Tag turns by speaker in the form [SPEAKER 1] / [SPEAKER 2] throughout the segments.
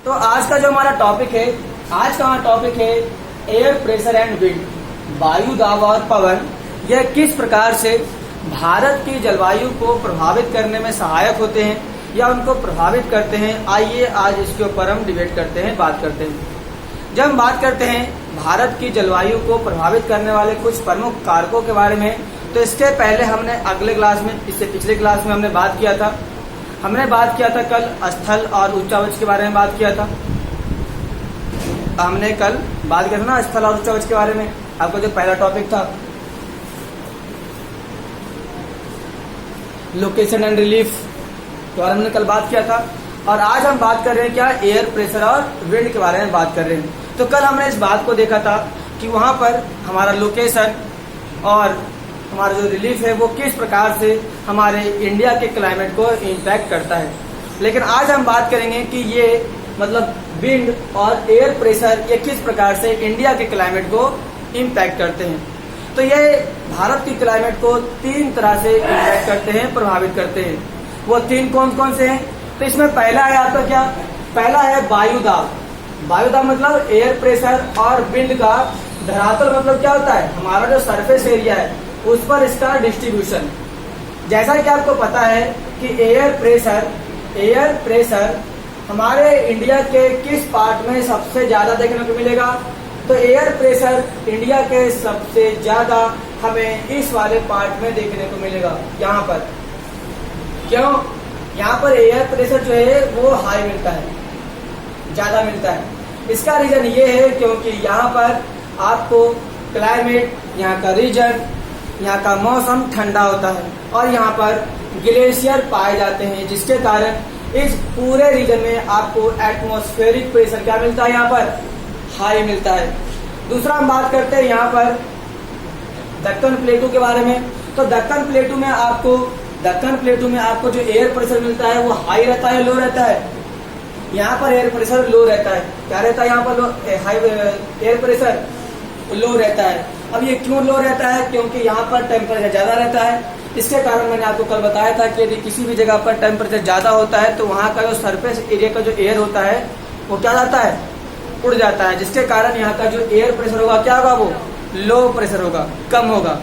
[SPEAKER 1] तो आज का जो हमारा टॉपिक है, आज का हमारा टॉपिक है एयर प्रेशर एंड विंड, वायु दाब और पवन। यह किस प्रकार से भारत की जलवायु को प्रभावित करने में सहायक होते हैं या उनको प्रभावित करते हैं। आइए आज इसके ऊपर हम डिबेट करते हैं, बात करते हैं। जब हम बात करते हैं भारत की जलवायु को प्रभावित करने वाले कुछ प्रमुख कारकों के बारे में, तो इसके पहले हमने अगले क्लास में, इससे पिछले क्लास में हमने बात किया था कल स्थल और उच्चावच के बारे में बात किया था। हमने कल बात किया था ना स्थल और उच्चावच के बारे में। आपका जो पहला टॉपिक था लोकेशन एंड रिलीफ के बारे में हमने कल बात किया था, और आज हम बात कर रहे हैं क्या, एयर प्रेशर और विंड के बारे में बात कर रहे हैं। तो कल हमने इस बात को देखा था कि वहां पर हमारा लोकेशन और हमारा जो रिलीफ है वो किस प्रकार से हमारे इंडिया के क्लाइमेट को इम्पैक्ट करता है। लेकिन आज हम बात करेंगे कि ये मतलब विंड और एयर प्रेशर ये किस प्रकार से इंडिया के क्लाइमेट को इम्पैक्ट करते हैं। तो ये भारत की क्लाइमेट को तीन तरह से इम्पैक्ट करते हैं, प्रभावित करते हैं। वो तीन कौन कौन से हैं? तो इसमें पहला है आपका क्या, पहला है वायु दाब। वायु दाब मतलब एयर प्रेशर, और विंड का धरातल मतलब क्या होता है, हमारा जो सरफेस एरिया है उस पर इसका डिस्ट्रीब्यूशन। जैसा कि आपको पता है कि एयर प्रेशर हमारे इंडिया के किस पार्ट में सबसे ज्यादा देखने को मिलेगा, तो एयर प्रेशर इंडिया के सबसे ज्यादा हमें इस वाले पार्ट में देखने को मिलेगा, यहाँ पर। क्यों? यहाँ पर एयर प्रेशर जो है वो हाई मिलता है, ज्यादा मिलता है। इसका रीजन ये है क्योंकि यहाँ पर आपको क्लाइमेट, यहाँ का रीजन, यहाँ का मौसम ठंडा होता है और यहाँ पर ग्लेशियर पाए जाते हैं, जिसके कारण इस पूरे रीजन में आपको एटमॉस्फेरिक प्रेशर क्या मिलता है, यहाँ पर हाई मिलता है। दूसरा हम बात करते हैं यहाँ पर दक्कन प्लेटू के बारे में। तो दक्कन प्लेटू में आपको जो एयर प्रेशर मिलता है वो हाई रहता है, लो रहता है। यहाँ पर एयर प्रेशर लो रहता है, क्या रहता है यहाँ पर, हाई एयर प्रेशर लो रहता है। अब ये क्यों लो रहता है? क्योंकि यहाँ पर टेम्परेचर ज्यादा रहता है। इसके कारण मैंने आपको कल बताया था कि यदि किसी भी जगह पर टेम्परेचर ज्यादा होता है तो वहाँ का जो सरफेस एरिया का जो एयर होता है वो क्या जाता है, उड़ जाता है, जिसके कारण यहाँ का जो एयर प्रेशर होगा क्या होगा, वो लो प्रेशर होगा, कम होगा।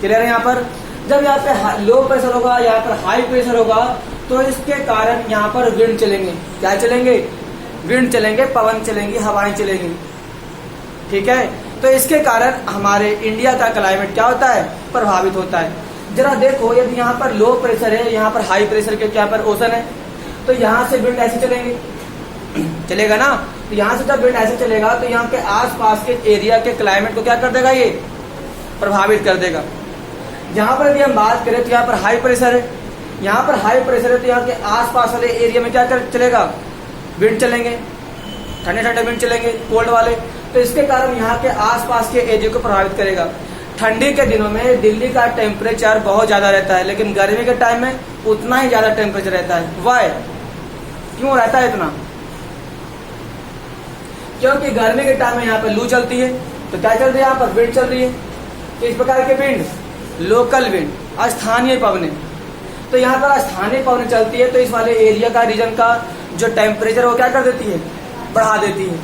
[SPEAKER 1] क्लियर है? यहाँ पर जब यहाँ पे लो प्रेशर होगा, यहाँ पर हाई प्रेशर होगा, तो इसके कारण यहाँ पर विंड चलेंगे। क्या चलेंगे? विंड चलेंगे, पवन चलेंगी, हवाएं चलेंगी। ठीक है? तो इसके कारण हमारे इंडिया का क्लाइमेट क्या होता है, प्रभावित होता है। जरा देखो, यदि यहाँ पर लो प्रेशर है, यहाँ पर हाई प्रेशर के क्या पर ओशन है, तो यहाँ से विंड ऐसे चलेंगे, चलेगा ना। तो यहाँ से जब विंड ऐसे चलेगा तो यहाँ के आसपास के एरिया के क्लाइमेट को क्या कर देगा, ये प्रभावित कर देगा। यहाँ पर यदि हम बात करें तो यहाँ पर हाई प्रेशर है, यहाँ पर हाई प्रेशर है, तो यहाँ के आसपास वाले एरिया में क्या कर चलेगा, विंड चलेंगे, ठंडे ठंडे विंड चलेंगे, कोल्ड वाले। तो इसके कारण यहाँ के आसपास के एरिया को प्रभावित करेगा। ठंडी के दिनों में दिल्ली का टेम्परेचर बहुत ज्यादा रहता है, लेकिन गर्मी के टाइम में उतना ही ज्यादा टेम्परेचर रहता है। वाई? क्यों रहता है इतना? क्योंकि गर्मी के टाइम में यहाँ पर लू चलती है, तो क्या चल रही है, यहाँ पर विंड चल रही है। तो इस प्रकार के विंड, लोकल विंड, स्थानीय पवनें। तो यहाँ पर स्थानीय पवनें चलती है, तो इस वाले एरिया का, रीजन का जो टेम्परेचर वो क्या कर देती है, बढ़ा देती है।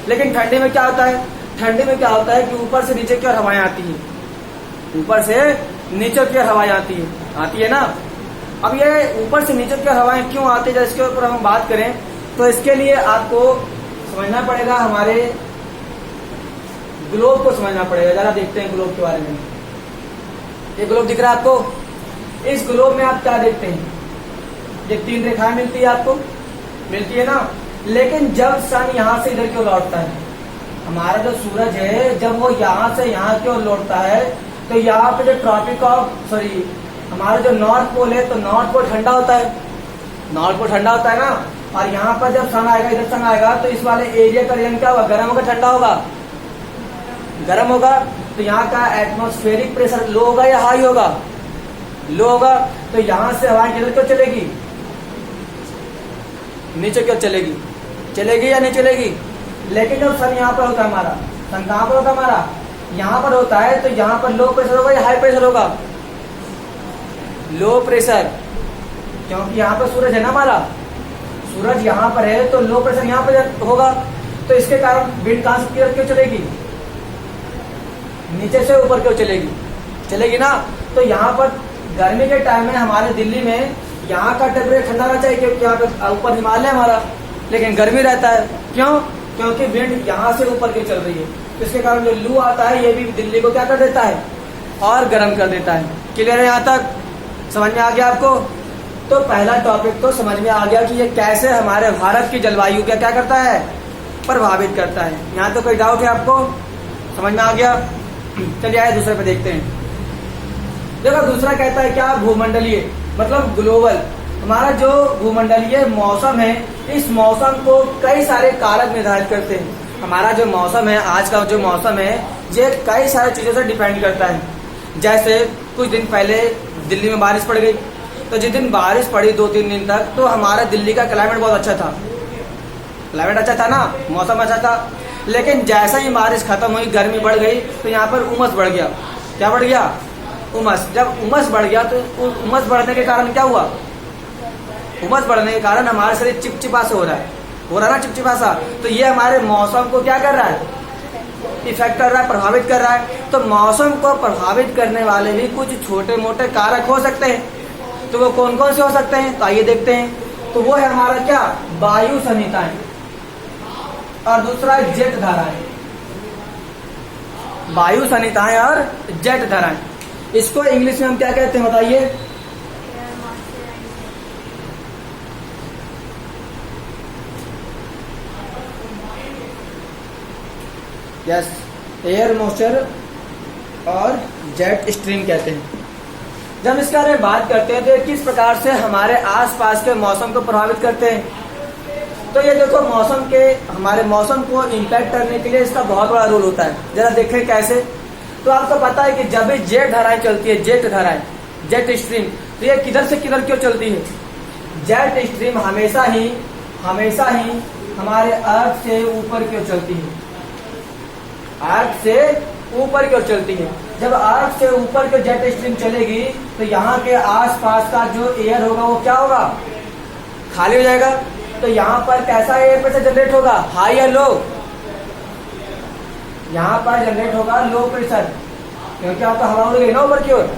[SPEAKER 1] लेकिन ठंडी में क्या होता है, कि ऊपर से नीचे की ओर हवाएं आती है, ऊपर से नीचे की ओर हवाएं आती है ना। अब ये ऊपर से नीचे की ओर हवाएं क्यों आती है, इसके ऊपर हम बात करें तो इसके लिए आपको समझना पड़ेगा, हमारे ग्लोब को समझना पड़ेगा। जरा देखते हैं ग्लोब के बारे में। ये ग्लोब दिख रहा है आपको? इस ग्लोब में आप क्या देखते हैं, ये तीन रेखाएं मिलती है आपको, मिलती है ना। लेकिन जब सन यहाँ से इधर की ओर लौटता है, हमारा जो सूरज है जब वो यहाँ से यहाँ की ओर लौटता है, तो यहाँ पे जो हमारा जो नॉर्थ पोल है, तो नॉर्थ पोल ठंडा होता है, ना। और यहाँ पर जब सन आएगा, इधर सन आएगा, तो इस वाले एरिया का रीजन क्या होगा, गर्म होगा, ठंडा होगा, गर्म होगा। तो यहाँ का एटमॉस्फेरिक प्रेशर लो होगा या हाई होगा, लो होगा। तो यहाँ से हवाएं किधर क्यों चलेगी, नीचे क्यों चलेगी या नहीं चलेगी। लेकिन जब सन यहाँ पर होता है हमारा, सन कहाँ पर होता है हमारा, यहाँ पर होता है, तो यहाँ पर लो प्रेशर होगा या हाई प्रेशर होगा, लो प्रेशर। क्योंकि यहाँ पर सूरज है ना हमारा, सूरज यहाँ पर है तो लो प्रेशर यहाँ पर होगा, तो इसके कारण विंड कहाँ से किधर क्यों चलेगी, नीचे से ऊपर क्यों चलेगी, चलेगी ना। तो यहाँ पर गर्मी के टाइम में हमारे दिल्ली में यहाँ का टेम्परेचर ठंडा रहना चाहिए क्योंकि यहाँ पे ऊपर हिमालय हमारा, लेकिन गर्मी रहता है। क्यों? क्योंकि विंड यहाँ से ऊपर की चल रही है, तो इसके कारण जो लू आता है ये भी दिल्ली को क्या कर देता है, और गर्म कर देता है। क्लियर है? यहाँ तक समझ में आ गया आपको? तो पहला टॉपिक तो समझ में आ गया कि ये कैसे हमारे भारत की जलवायु क्या क्या करता है, प्रभावित करता है। यहाँ तो कोई डाउट है आपको? समझ में आ गया? चलिए आए दूसरे पे देखते हैं। देखो दूसरा कहता है क्या, भूमंडलीय मतलब ग्लोबल। हमारा जो भूमंडलीय मौसम है, इस मौसम को कई सारे कारक निर्धारित करते हैं। हमारा जो मौसम है, आज का जो मौसम है, ये कई सारी चीजों से डिपेंड करता है। जैसे कुछ दिन पहले दिल्ली में बारिश पड़ गई, तो जिस दिन बारिश पड़ी 2-3 दिन तक, तो हमारा दिल्ली का क्लाइमेट बहुत अच्छा था, क्लाइमेट अच्छा था ना, मौसम अच्छा था। लेकिन जैसा ही बारिश खत्म हुई, गर्मी बढ़ गई, तो यहाँ पर उमस बढ़ गया। क्या बढ़ गया? उमस। जब उमस बढ़ गया तो उमस बढ़ने के कारण क्या हुआ, उमस बढ़ने के कारण हमारे शरीर चिपचिपा से हो रहा है ना, चिपचिपा सा। तो ये हमारे मौसम को क्या कर रहा है, इफेक्ट कर रहा है, प्रभावित कर रहा है। तो मौसम को प्रभावित करने वाले भी कुछ छोटे मोटे कारक हो सकते हैं, तो वो कौन कौन से हो सकते हैं, तो आइए देखते हैं। तो वो है हमारा क्या, वायु संहिताएं, और दूसरा है जेट धाराएं। वायु संहिताएं और जेट धाराएं, इसको इंग्लिश में हम क्या कहते हैं बताइए? यस, एयर मॉइस्चर और जेट स्ट्रीम कहते हैं। जब इसके बारे में बात करते हैं तो किस प्रकार से हमारे आसपास के मौसम को प्रभावित करते हैं, तो ये देखो मौसम के, हमारे मौसम को इम्पैक्ट करने के लिए इसका बहुत बड़ा रोल होता है। जरा देखें कैसे। तो आपको पता है कि जब भी जेट धाराएं चलती है, जेट धाराएं, जेट स्ट्रीम, तो ये किधर से किधर क्यों चलती है? जेट स्ट्रीम हमेशा ही हमारे अर्थ से ऊपर क्यों चलती है, अर्थ से ऊपर क्यों चलती है? जब अर्थ से ऊपर के जेट स्ट्रीम चलेगी तो यहाँ के आसपास का जो एयर होगा वो क्या होगा, खाली हो जाएगा। तो यहाँ पर कैसा एयर प्रेशर जनरेट होगा, हाई या लो? यहाँ पर जनरेट होगा लो प्रेशर, क्योंकि आपका हवा उड़ गई ना ऊपर की ओर,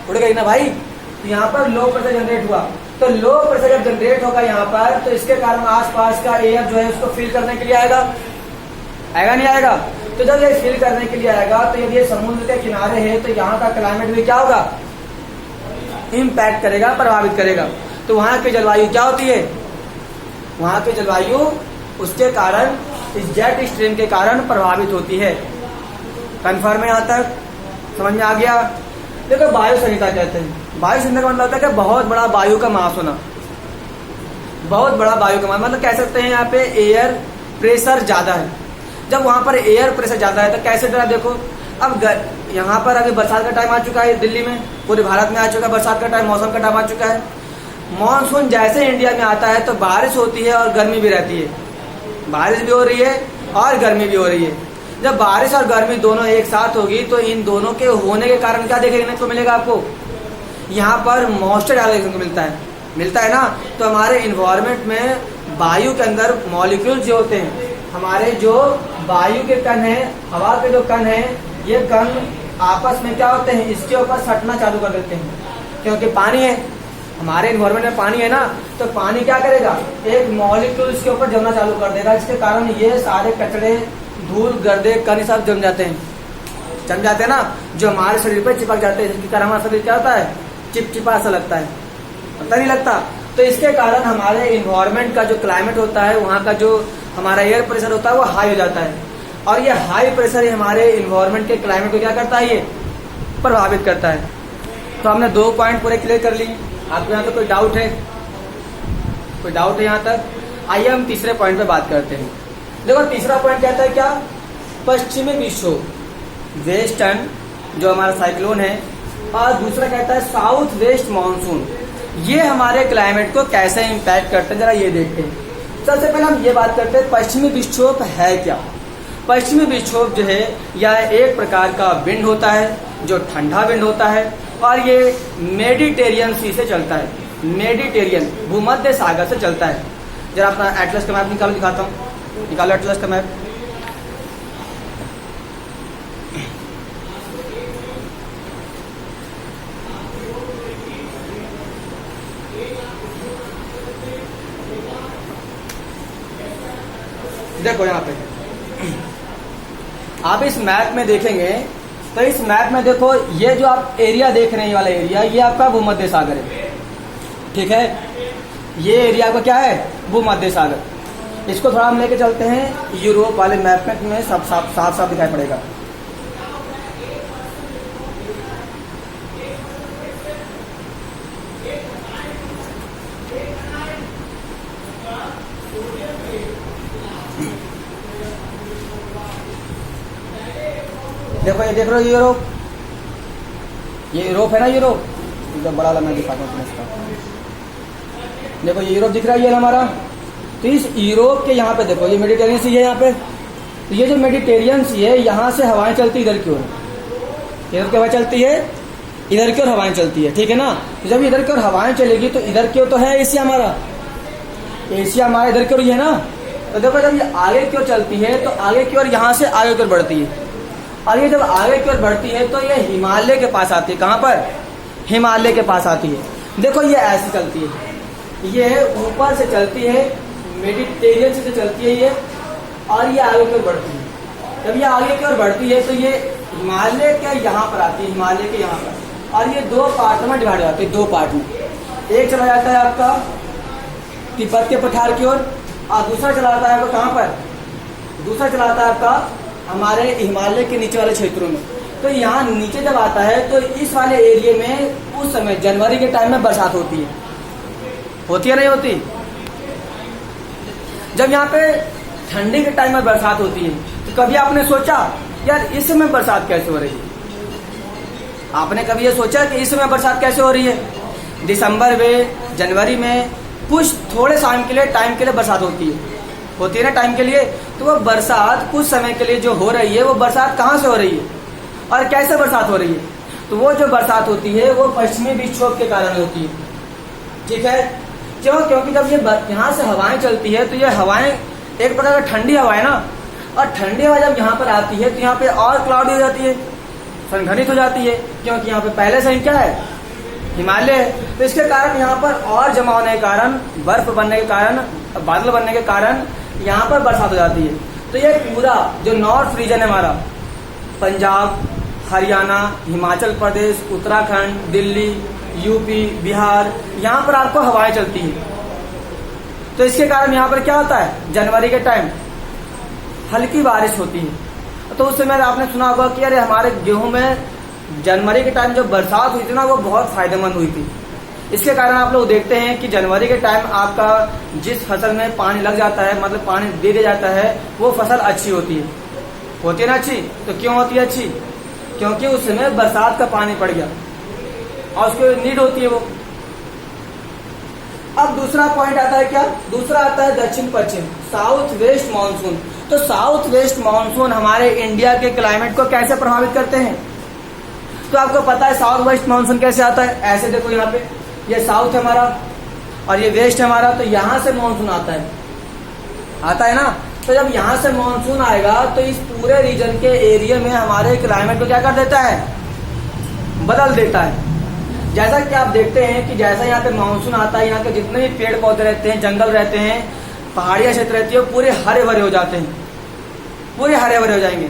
[SPEAKER 1] उड़ गई ना भाई। तो यहाँ पर लो प्रेशर जनरेट हुआ, तो लो प्रेशर जब जनरेट होगा यहाँ पर, तो इसके कारण आसपास का एयर जो है उसको फील करने के लिए आएगा नहीं आएगा? तो जब ये फील करने के लिए आएगा, तो यदि ये समुद्र के किनारे है तो यहाँ का क्लाइमेट भी क्या होगा, इम्पैक्ट करेगा, प्रभावित करेगा। तो वहां की जलवायु क्या होती है, वहां की जलवायु उसके कारण, इस जेट स्ट्रीम के कारण प्रभावित होती है। कन्फर्म है? यहाँ तक समझ में आ गया? देखो वायु संहिता कहते हैं, वायु संहिता का मतलब होता है कि बहुत बड़ा वायु का मास होना, बहुत बड़ा वायु का मास, मतलब कह सकते हैं यहाँ पे एयर प्रेशर ज्यादा है। जब वहां पर एयर प्रेशर ज्यादा है तो कैसे जरा देखो, अब यहाँ पर अभी बरसात का टाइम आ चुका है, दिल्ली में, पूरे भारत में आ चुका है बरसात का टाइम, मौसम का टाइम आ चुका है। मॉनसून जैसे इंडिया में आता है तो बारिश होती है और गर्मी भी रहती है, बारिश भी हो रही है और गर्मी भी हो रही है। जब बारिश और गर्मी दोनों एक साथ होगी तो इन दोनों के होने के कारण क्या देखने को मिलेगा आपको, यहाँ पर मॉइस्चर ज्यादा देखने को मिलता है ना। तो हमारे इन्वायरमेंट में वायु के अंदर मॉलिक्यूल्स जो होते हैं, हमारे जो वायु के कण है, हवा के जो कण है, ये कण आपस में क्या होते हैं, इसके ऊपर सटना चालू कर देते हैं, क्योंकि पानी है, हमारे इन्वायरमेंट में पानी है ना। तो पानी क्या करेगा, एक मॉलिक्यूल इसके ऊपर जमना चालू कर देगा, जिसके कारण ये सारे कचड़े, धूल, गर्दे, कण सब जम जाते हैं ना, जो हमारे शरीर पर चिपक जाते हैं, जिसके कारण हमारा शरीर क्या होता है, चिपचिपा सा लगता है, पता नहीं लगता। तो इसके कारण हमारे इन्वायरमेंट का जो क्लाइमेट होता है, वहाँ का जो हमारा एयर प्रेशर होता है वो हाई हो जाता है, और ये हाई प्रेशर ही हमारे इन्वायरमेंट के क्लाइमेट को क्या करता है, ये प्रभावित करता है। तो हमने 2 पॉइंट पूरे क्लियर कर लिए। आपको यहाँ तो कोई डाउट है, कोई डाउट है यहाँ तक? आइए हम तीसरे पॉइंट पे बात करते हैं। देखो तीसरा पॉइंट कहता है क्या, पश्चिमी विक्षोभ, वेस्टर्न जो हमारा साइक्लोन है, और दूसरा कहता है साउथ वेस्ट मानसून। ये हमारे क्लाइमेट को कैसे इम्पैक्ट करते हैं, जरा ये देखते हैं। सबसे पहले हम ये बात करते हैं पश्चिमी विक्षोभ है क्या। पश्चिमी विक्षोभ जो है यह एक प्रकार का विंड होता है जो ठंडा विंड होता है, और ये मेडिटेरियन सी से चलता है। मेडिटेरियन भूमध्य सागर से चलता है। जरा अपना एटलस का मैप निकालो, दिखाता हूँ, निकालो एटलस का मैप। देखो यहाँ पे आप इस मैप में देखेंगे तो इस मैप में देखो ये जो आप एरिया देख रहे हैं, ये वाला एरिया, ये आपका भूमध्य सागर है, ठीक है। ये एरिया आपका क्या है? भूमध्य सागर। इसको थोड़ा हम लेके चलते हैं यूरोप वाले मैप में, तुम्हें सब साफ साफ दिखाई पड़ेगा। देखो ये देख रहे हो यूरोप, ये यूरोप है ना, यूरोप एकदम बड़ा वाला मैं दिखाता हूँ इसका। देखो ये यूरोप दिख रहा है, ये हमारा। तो इस यूरोप के यहाँ पे देखो ये मेडिटेरियन सी है यहाँ पे। तो ये जो मेडिटेरियन सी है, यहाँ से हवाएं चलती इधर की ओर, इधर की हवा चलती है, इधर की ओर हवाएं चलती है, ठीक है ना। तो जब इधर की ओर हवाएं चलेगी तो इधर की ओर तो है एशिया हमारा, एशिया हमारा इधर की ओर ही है ना। तो देखो जब ये आगे की ओर चलती है तो आगे की ओर यहाँ से आगे की ओर बढ़ती है, और ये जब आगे की ओर बढ़ती है तो ये हिमालय के पास आती है। कहाँ पर? हिमालय के पास आती है। देखो ये ऐसे चलती है, ये ऊपर से चलती है, मेडिटेरियन से चलती है ये, और ये आगे की ओर बढ़ती है। जब ये आगे की ओर बढ़ती है तो ये हिमालय के यहाँ पर आती है, हिमालय के यहाँ पर, और ये दो पार्ट में डिवाइड हो जाती है, दो पार्ट में। एक चला जाता है आपका तिब्बत के पठार की ओर, और दूसरा चला जाता है आपका कहाँ पर? दूसरा चला जाता है आपका हमारे हिमालय के नीचे वाले क्षेत्रों में। तो यहाँ नीचे जब आता है तो इस वाले एरिया में उस समय जनवरी के टाइम में बरसात होती है, होती है नहीं होती? जब यहाँ पे ठंडी के टाइम में बरसात होती है तो कभी आपने सोचा यार इस समय बरसात कैसे हो रही है? आपने कभी ये सोचा कि इस समय बरसात कैसे हो रही है? दिसंबर में, जनवरी में कुछ थोड़े टाइम के लिए बरसात होती है ना, टाइम के लिए। तो वो बरसात कुछ समय के लिए जो हो रही है, वो बरसात कहाँ से हो रही है और कैसे बरसात हो रही है? तो वो जो बरसात होती है वो पश्चिमी विक्षोभ के कारण होती है, ठीक है। क्योंकि जब ये यहाँ से हवाएं चलती है तो ये हवाएं एक प्रकार का ठंडी हवा है ना, और ठंडी हवा जब यहाँ पर आती है तो यहाँ पे और क्लाउडी हो जाती है, संघनित हो जाती है, क्योंकि यहाँ पे पहले से ही क्या है? हिमालय है। तो इसके कारण यहाँ पर और जमा होने के कारण, बर्फ बनने के कारण, बादल बनने के कारण यहाँ पर बरसात हो जाती है। तो ये पूरा जो नॉर्थ रीजन है हमारा, पंजाब, हरियाणा, हिमाचल प्रदेश, उत्तराखंड, दिल्ली, यूपी, बिहार, यहाँ पर आपको हवाएं चलती है। तो इसके कारण यहाँ पर क्या होता है? जनवरी के टाइम हल्की बारिश होती है। तो उस समय आपने सुना होगा कि अरे हमारे गेहूं में जनवरी के टाइम जो बरसात हुई थी ना, वो बहुत फायदेमंद हुई थी। इसके कारण आप लोग देखते हैं कि जनवरी के टाइम आपका जिस फसल में पानी लग जाता है, मतलब पानी दे दिया जाता है, वो फसल अच्छी होती है ना अच्छी। तो क्यों होती है अच्छी? क्योंकि उस समय बरसात का पानी पड़ गया और उसको नीड होती है वो। अब दूसरा पॉइंट आता है क्या? दूसरा आता है दक्षिण पश्चिम, साउथ वेस्ट मानसून। तो साउथ वेस्ट मानसून हमारे इंडिया के क्लाइमेट को कैसे प्रभावित करते हैं? तो आपको पता है साउथ वेस्ट मानसून कैसे आता है? ऐसे देखो यहाँ पे, ये साउथ है हमारा और ये वेस्ट है हमारा, तो यहाँ से मानसून आता है ना। तो जब यहाँ से मानसून आएगा तो इस पूरे रीजन के एरिया में हमारे क्लाइमेट को क्या कर देता है? बदल देता है। जैसा कि आप देखते हैं कि जैसा यहाँ पे मानसून आता है, यहाँ के जितने भी पेड़ पौधे रहते हैं, जंगल रहते हैं, पहाड़ियाँ क्षेत्र रहती है, पूरे हरे भरे हो जाते हैं, पूरे हरे भरे हो जाएंगे।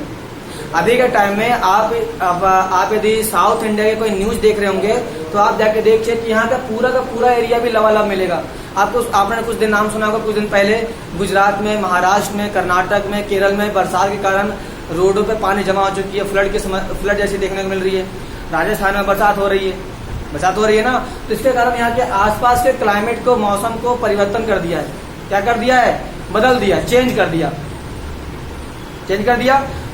[SPEAKER 1] अभी के टाइम में आप यदि साउथ इंडिया के कोई न्यूज देख रहे होंगे तो आप जाके देखिए कि यहाँ का पूरा एरिया भी लबालब मिलेगा आपको। आपने कुछ दिन नाम सुना होगा, कुछ दिन पहले गुजरात में, महाराष्ट्र में, कर्नाटक में, केरल में बरसात के कारण रोडों पे पानी जमा हो चुकी है, फ्लड जैसी देखने को मिल रही है। राजस्थान में बरसात हो रही है ना। तो इसके कारण यहाँ के आसपास के क्लाइमेट को, मौसम को परिवर्तन कर दिया है। क्या कर दिया है? बदल दिया, चेंज कर दिया।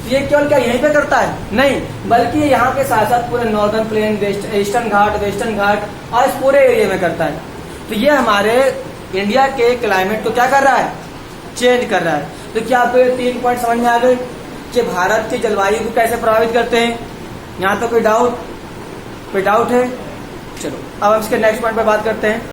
[SPEAKER 1] ये केवल क्या यहीं पे करता है? नहीं, बल्कि यहाँ के साथ साथ पूरे नॉर्दर्न प्लेन, ईस्टर्न घाट, वेस्टर्न घाट और इस पूरे एरिया में करता है। तो ये हमारे इंडिया के क्लाइमेट को क्या कर रहा है? चेंज कर रहा है। तो क्या आपको 3 पॉइंट समझ में आ गए कि भारत की जलवायु को कैसे प्रभावित करते हैं? यहाँ तो कोई डाउट है? चलो अब हम इसके नेक्स्ट पॉइंट पे बात करते हैं।